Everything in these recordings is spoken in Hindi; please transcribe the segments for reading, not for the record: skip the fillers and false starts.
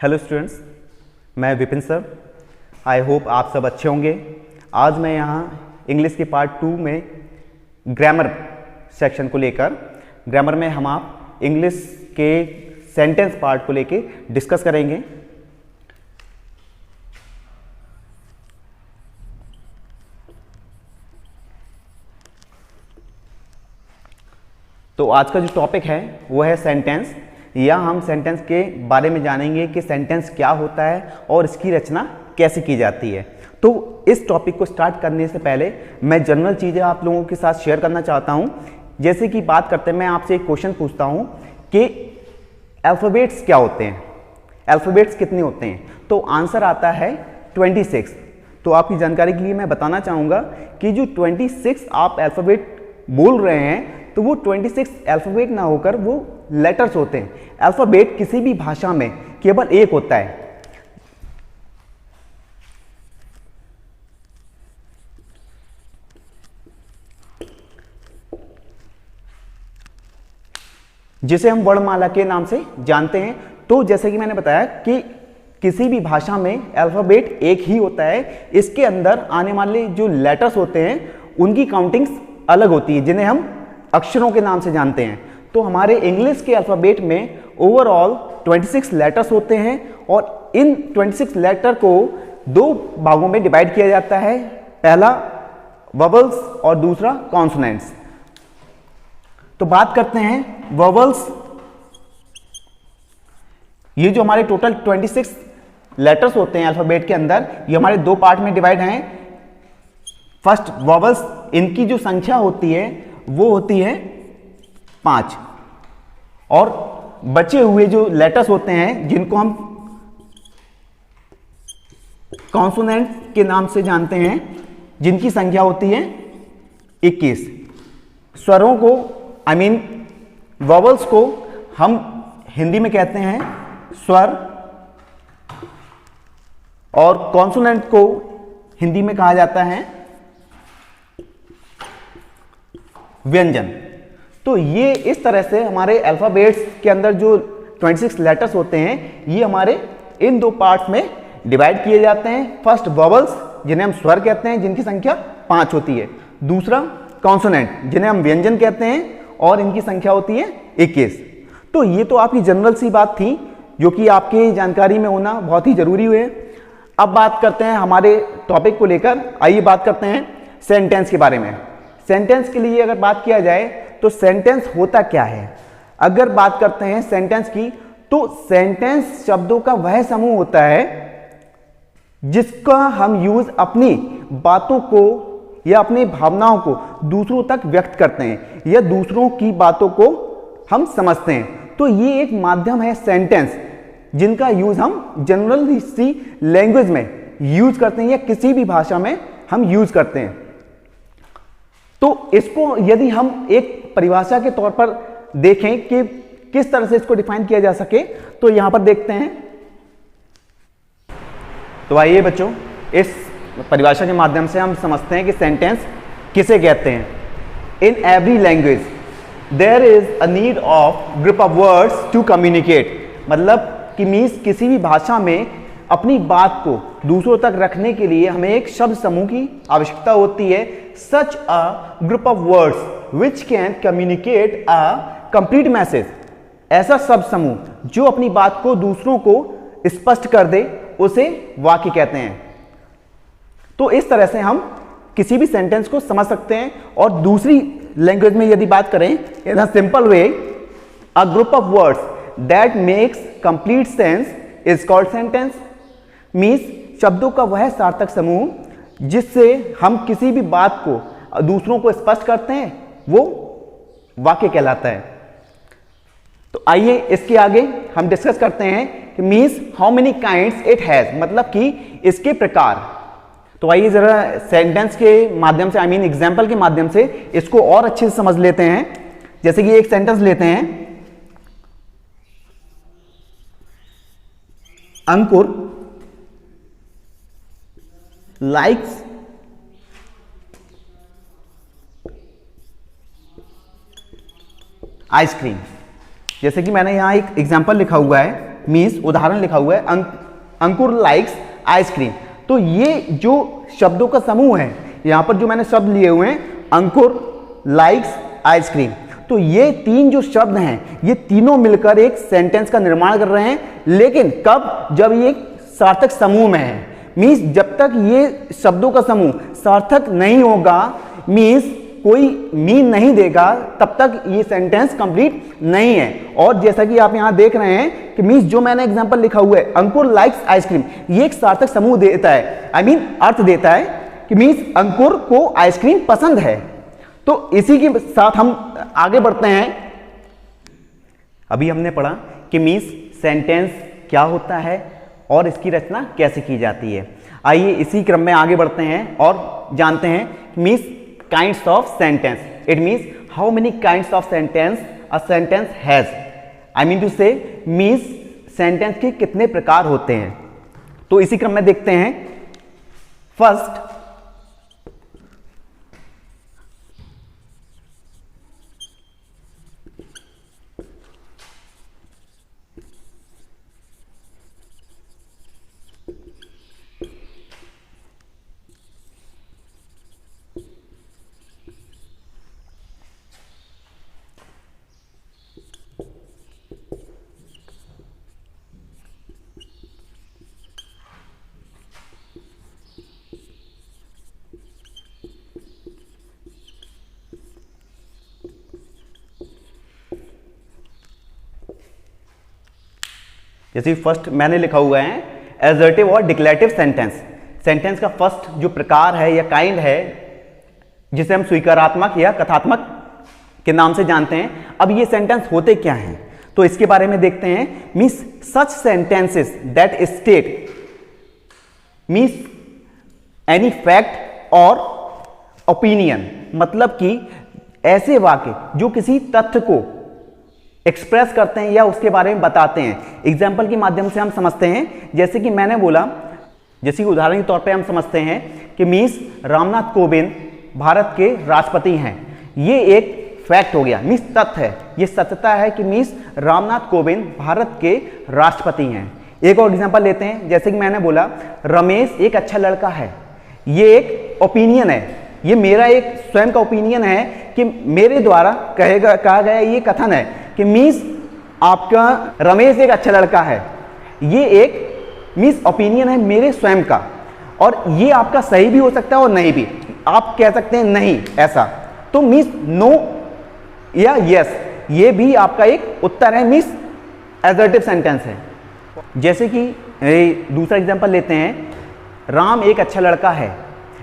हेलो स्टूडेंट्स, मैं विपिन सर। आई होप आप सब अच्छे होंगे। आज मैं यहाँ इंग्लिश के पार्ट 2 में ग्रामर सेक्शन को लेकर ग्रामर में हम आप इंग्लिश के सेंटेंस पार्ट को लेकर डिस्कस करेंगे। तो आज का जो टॉपिक है वो है सेंटेंस, या हम सेंटेंस के बारे में जानेंगे कि सेंटेंस क्या होता है और इसकी रचना कैसे की जाती है। तो इस टॉपिक को स्टार्ट करने से पहले मैं जनरल चीज़ें आप लोगों के साथ शेयर करना चाहता हूं। जैसे कि बात करते हैं, मैं आपसे एक क्वेश्चन पूछता हूं कि अल्फ़ाबेट्स क्या होते हैं, अल्फ़ाबेट्स कितने होते हैं, तो आंसर आता है 26। तो आपकी जानकारी के लिए मैं बताना चाहूँगा कि जो 26 आप अल्फ़ाबेट बोल रहे हैं तो वो 26 अल्फ़ाबेट ना होकर वो लेटर्स होते हैं। अल्फ़ाबेट किसी भी भाषा में केवल एक होता है। जिसे हम वर्णमाला के नाम से जानते हैं। तो जैसे कि मैंने बताया कि किसी भी भाषा में अल्फ़ाबेट एक ही होता है। इसके अंदर आने वाले जो लेटर्स होते हैं उनकी काउंटिंग्स अलग होती है, जिन्हें हम अक्षरों के नाम से जानते हैं। तो हमारे इंग्लिश के अल्फ़ाबेट में ओवरऑल 26 लेटर्स होते हैं और इन 26 लेटर को दो भागों में डिवाइड किया जाता है। पहला वोवेल्स और दूसरा कॉन्सोनेंट्स। तो बात करते हैं वोवेल्स। ये जो हमारे टोटल 26 लेटर्स होते हैं अल्फ़ाबेट के अंदर, ये हमारे दो पार्ट में डिवाइड हैं। फर्स्ट वोवेल्स, इनकी जो संख्या होती है वो होती है 5, और बचे हुए जो लेटर्स होते हैं जिनको हम कॉन्सोनेंट के नाम से जानते हैं, जिनकी संख्या होती है 21। स्वरों को वोवेल्स को हम हिंदी में कहते हैं स्वर, और कॉन्सोनेंट को हिंदी में कहा जाता है व्यंजन। तो ये इस तरह से हमारे अल्फ़ाबेट्स के अंदर जो 26 लेटर्स होते हैं ये हमारे इन दो पार्ट्स में डिवाइड किए जाते हैं। फर्स्ट वोवेल्स, जिन्हें हम स्वर कहते हैं, जिनकी संख्या 5 होती है। दूसरा कॉन्सोनेंट, जिन्हें हम व्यंजन कहते हैं, और इनकी संख्या होती है 21। तो ये तो आपकी जनरल सी बात थी जो कि आपके जानकारी में होना बहुत ही जरूरी है। अब बात करते हैं हमारे टॉपिक को लेकर। आइए बात करते हैं सेंटेंस के बारे में। सेंटेंस के लिए अगर बात किया जाए तो सेंटेंस होता क्या है। अगर बात करते हैं सेंटेंस की, तो सेंटेंस शब्दों का वह समूह होता है जिसका हम यूज अपनी बातों को या अपनी भावनाओं को दूसरों तक व्यक्त करते हैं, या दूसरों की बातों को हम समझते हैं। तो ये एक माध्यम है सेंटेंस, जिनका यूज हम जनरल सी लैंग्वेज में यूज करते हैं या किसी भी भाषा में हम यूज करते हैं। तो इसको यदि हम एक परिभाषा के तौर पर देखें कि किस तरह से इसको डिफाइन किया जा सके, तो यहां पर देखते हैं। तो आइए बच्चों, इस परिभाषा के माध्यम से हम समझते हैं कि सेंटेंस किसे कहते हैं। In every language there is a need of group of words to communicate. मतलब कि मीन्स किसी भी भाषा में अपनी बात को दूसरों तक रखने के लिए हमें एक शब्द समूह की आवश्यकता होती है। Such a group of words which can communicate a complete message. ऐसा शब्द समूह जो अपनी बात को दूसरों को स्पष्ट कर दे, उसे वाक्य कहते हैं। तो इस तरह से हम किसी भी सेंटेंस को समझ सकते हैं। और दूसरी लैंग्वेज में यदि बात करें, in a simple way, a group of words that makes complete sense is called sentence. Means शब्दों का वह सार्थक समूह जिससे हम किसी भी बात को दूसरों को स्पष्ट करते हैं, वो वाक्य कहलाता है। तो आइए इसके आगे हम डिस्कस करते हैं कि means how many kinds it has, मतलब कि इसके प्रकार। तो आइए जरा सेंटेंस के माध्यम से, एग्जाम्पल के माध्यम से इसको और अच्छे से समझ लेते हैं। जैसे कि एक सेंटेंस लेते हैं, अंकुर लाइक्स आइसक्रीम। जैसे कि मैंने यहां एक एग्जाम्पल लिखा हुआ है, मीन्स उदाहरण लिखा हुआ है अंकुर लाइक्स आइसक्रीम। तो ये जो शब्दों का समूह है, यहाँ पर जो मैंने शब्द लिए हुए हैं अंकुर लाइक्स आइसक्रीम, तो ये तीन जो शब्द हैं ये तीनों मिलकर एक सेंटेंस का निर्माण कर रहे हैं। लेकिन कब? जब ये सार्थक समूह में है। मीन्स जब तक ये शब्दों का समूह सार्थक नहीं होगा, मीन्स कोई मीन नहीं देगा, तब तक ये सेंटेंस कंप्लीट नहीं है। और जैसा कि आप यहां देख रहे हैं कि मीन्स जो मैंने एग्जांपल लिखा हुआ है अंकुर लाइक्स आइसक्रीम, ये एक सार्थक समूह देता है, आई मीन अर्थ देता है कि मीन्स अंकुर को आइसक्रीम पसंद है। तो इसी के साथ हम आगे बढ़ते हैं। अभी हमने पढ़ा कि मीन्स सेंटेंस क्या होता है और इसकी रचना कैसे की जाती है। आइए इसी क्रम में आगे बढ़ते हैं और जानते हैं means kinds of sentence. It means how many kinds of sentence a sentence has, I mean to say means sentence के कितने प्रकार होते हैं। तो इसी क्रम में देखते हैं। फर्स्ट, जैसे फर्स्ट मैंने लिखा हुआ है एजर्टिव और डिक्लेरेटिव सेंटेंस। सेंटेंस का फर्स्ट जो प्रकार है या काइंड है जिसे हम स्वीकारात्मक या कथात्मक के नाम से जानते हैं। अब ये सेंटेंस होते क्या हैं तो इसके बारे में देखते हैं। Means such sentences that state means any fact और ओपिनियन, मतलब कि ऐसे वाक्य जो किसी तथ्य को एक्सप्रेस करते हैं या उसके बारे में बताते हैं। एग्जाम्पल के माध्यम से हम समझते हैं, जैसे कि मैंने बोला, जैसे कि उदाहरण के तौर पे हम समझते हैं कि मीन्स रामनाथ कोविंद भारत के राष्ट्रपति हैं। ये एक फैक्ट हो गया, मीन्स तथ्य है, ये सत्यता है कि मीन्स रामनाथ कोविंद भारत के राष्ट्रपति हैं। एक और एग्जाम्पल लेते हैं, जैसे कि मैंने बोला रमेश एक अच्छा लड़का है। ये एक ओपिनियन है, ये मेरा एक स्वयं का ओपिनियन है कि मेरे द्वारा कहा गया ये कथन है कि मीन्स आपका रमेश एक अच्छा लड़का है। ये एक मीन्स ओपिनियन है मेरे स्वयं का, और ये आपका सही भी हो सकता है और नहीं भी। आप कह सकते हैं नहीं ऐसा, तो मीन्स नो या यस, ये भी आपका एक उत्तर है, मीन्स एजर्टिव सेंटेंस है। जैसे कि दूसरा एग्जांपल लेते हैं, राम एक अच्छा लड़का है।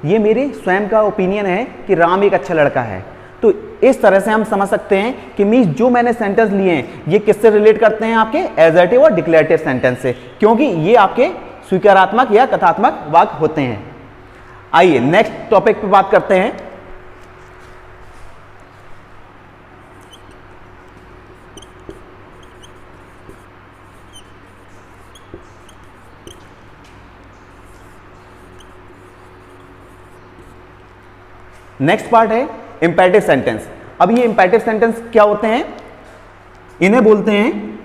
ये मेरे स्वयं का ओपिनियन है कि राम एक अच्छा लड़का है। तो इस तरह से हम समझ सकते हैं कि मीन्स जो मैंने सेंटेंस लिए हैं ये किससे रिलेट करते हैं, आपके एजर्टिव और डिक्लेरेटिव सेंटेंस से, क्योंकि ये आपके स्वीकारात्मक या कथात्मक वाक्य होते हैं। आइए नेक्स्ट टॉपिक पे बात करते हैं। नेक्स्ट पार्ट है इंपेरेटिव सेंटेंस। अब ये इंपेरेटिव सेंटेंस क्या होते हैं? इन्हें बोलते हैं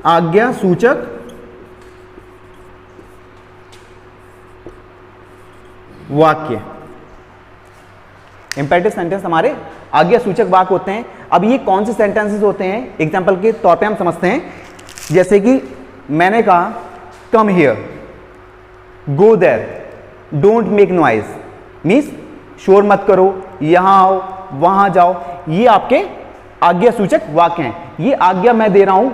आज्ञा सूचक वाक्य। इंपेरेटिव सेंटेंस हमारे आज्ञा सूचक वाक्य होते हैं। अब ये कौन से सेंटेंसेस होते हैं, एग्जांपल के तौर पे हम समझते हैं। जैसे कि मैंने कहा come here, go there, don't make noise, means शोर मत करो, यहां आओ, वहां जाओ। ये आपके आज्ञा सूचक वाक्य हैं। ये आज्ञा मैं दे रहा हूं,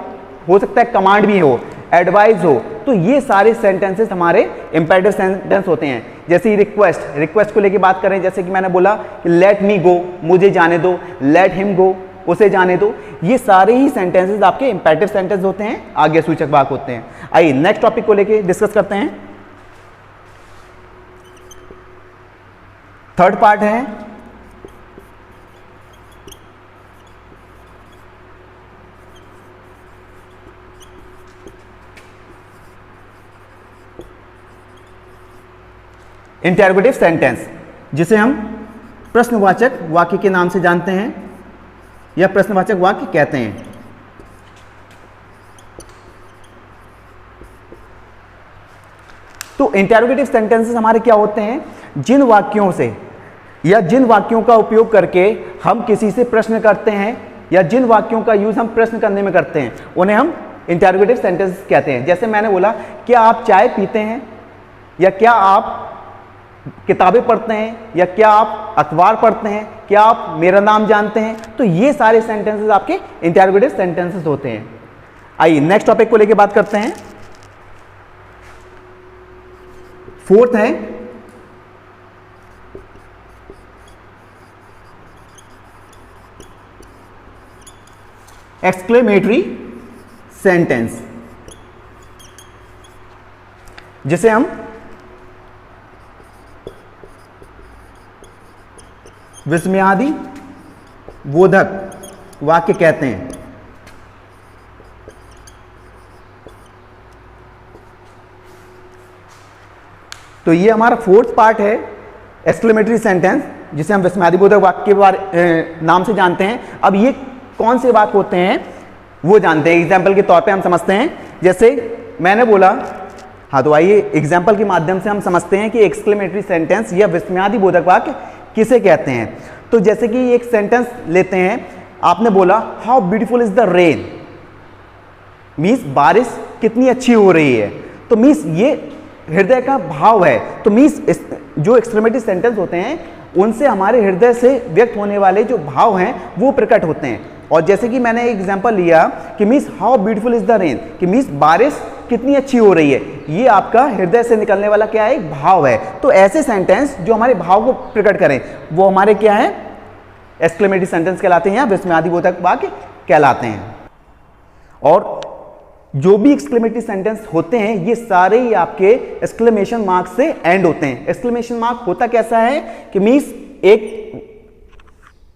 हो सकता है कमांड भी हो, एडवाइस हो, तो ये सारे सेंटेंसेस हमारे इंपेरेटिव सेंटेंस होते हैं। जैसे रिक्वेस्ट को लेके बात करें, जैसे कि मैंने बोला कि लेट मी गो, मुझे जाने दो, लेट हिम गो, उसे जाने दो। ये सारे ही सेंटेंसेस आपके इंपेरेटिव सेंटेंस होते हैं, आज्ञा सूचक वाक्य होते हैं। आइए नेक्स्ट टॉपिक को लेके डिस्कस करते हैं। थर्ड पार्ट है इंटरोगेटिव सेंटेंस, जिसे हम प्रश्नवाचक वाक्य के नाम से जानते हैं या प्रश्नवाचक वाक्य कहते हैं। तो इंटेरोगेटिव सेंटेंसेस हमारे क्या होते हैं, जिन वाक्यों से या जिन वाक्यों का उपयोग करके हम किसी से प्रश्न करते हैं या जिन वाक्यों का यूज हम प्रश्न करने में करते हैं उन्हें हम इंटेरोगेटिव सेंटेंसेस कहते हैं। जैसे मैंने बोला, क्या आप चाय पीते हैं, या क्या आप किताबें पढ़ते हैं, या क्या आप अखबार पढ़ते हैं, क्या आप मेरा नाम जानते हैं। तो ये सारे सेंटेंसेस आपके इंटेरोगेटिव सेंटेंसेस होते हैं। आइए नेक्स्ट टॉपिक को लेके बात करते हैं। फोर्थ है एक्सक्लेमेटरी सेंटेंस, जिसे हम विस्मयादि बोधक वाक्य कहते हैं। तो ये हमारा फोर्थ पार्ट है एक्सक्लेमेटरी सेंटेंस, जिसे हम विस्मयादि बोधक वाक्य के बारे नाम से जानते हैं। अब ये कौन से वाक्य होते हैं वो जानते हैं। एग्जाम्पल के तौर पे हम समझते हैं, जैसे मैंने बोला, हाँ तो आइए एग्जाम्पल के माध्यम से हम समझते हैं कि एक्सक्लेमेटरी सेंटेंस या विस्मयादि बोधक वाक्य किसे कहते हैं। तो जैसे कि एक सेंटेंस लेते हैं, आपने बोला how beautiful is the rain, means बारिश कितनी अच्छी हो रही है। तो मीन्स ये हृदय का भाव है। तो मीन्स जो एक्सक्लेमेटरी सेंटेंस होते हैं उनसे हमारे हृदय से व्यक्त होने वाले जो भाव हैं वो प्रकट होते हैं। और जैसे कि मैंने एक एग्जांपल लिया कि means how beautiful is the rain, कि मीन्स बारिश कितनी अच्छी हो रही है, ये आपका हृदय से निकलने वाला क्या है, एक भाव है। तो ऐसे सेंटेंस जो हमारे भाव को प्रकट करें वो हमारे क्या है, एक्सक्लेमेटरी सेंटेंस कहलाते हैं या विस्मयादि बोधक वाक्य कहलाते हैं। और जो भी एक्सक्लेमेटरी सेंटेंस होते हैं ये सारे ही आपके एक्सक्लेमेशन मार्क से एंड होते हैं। एक्सक्लेमेशन मार्क होता कैसा है कि मीन्स एक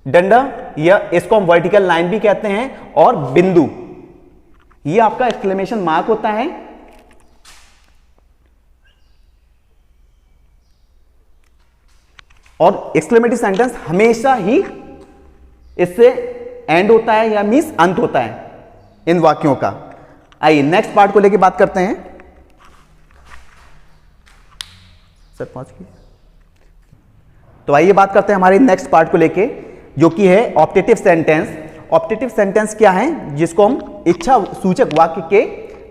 डंडा, या इसको हम वर्टिकल लाइन भी कहते हैं, और बिंदु, ये आपका एक्सक्लेमेशन मार्क होता है। और एक्सक्लेमेटरी सेंटेंस हमेशा ही इससे एंड होता है या मीन्स अंत होता है इन वाक्यों का। आइए नेक्स्ट पार्ट को लेके बात करते हैं। सर पहुंच गए। तो आइए बात करते हैं हमारे नेक्स्ट पार्ट को लेके, जो कि है ऑप्टेटिव सेंटेंस। ऑप्टेटिव सेंटेंस क्या है, जिसको हम इच्छा सूचक वाक्य के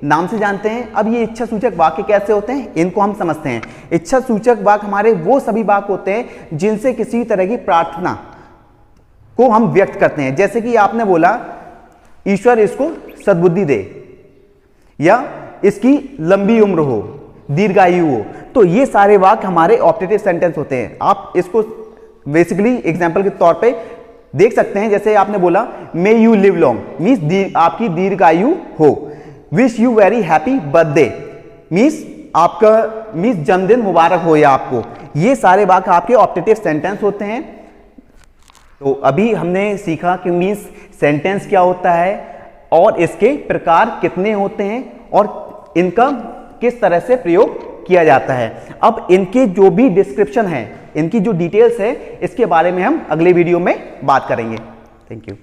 नाम से जानते हैं। अब ये इच्छा सूचक वाक्य कैसे होते हैं इनको हम समझते हैं। इच्छा सूचक वाक्य हमारे वो सभी वाक्य होते हैं जिनसे किसी तरह की प्रार्थना को हम व्यक्त करते हैं। जैसे कि आपने बोला ईश्वर इसको सद्बुद्धि दे, या इसकी लंबी उम्र हो, दीर्घायु हो। तो ये सारे वाक्य हमारे ऑप्टेटिव सेंटेंस होते हैं। आप इसको बेसिकली एग्जांपल के तौर पे देख सकते हैं। जैसे आपने बोला may you live long, means आपकी दीर्घायु हो। Wish you very happy birthday, means आपका मीन्स जन्मदिन मुबारक हो या आपको। ये सारे वाक्य आपके ऑप्टेटिव सेंटेंस होते हैं। तो अभी हमने सीखा कि मीन्स सेंटेंस क्या होता है और इसके प्रकार कितने होते हैं और इनका किस तरह से प्रयोग किया जाता है। अब इनके जो भी डिस्क्रिप्शन है, इनकी जो डिटेल्स है, इसके बारे में हम अगले वीडियो में बात करेंगे। Thank you.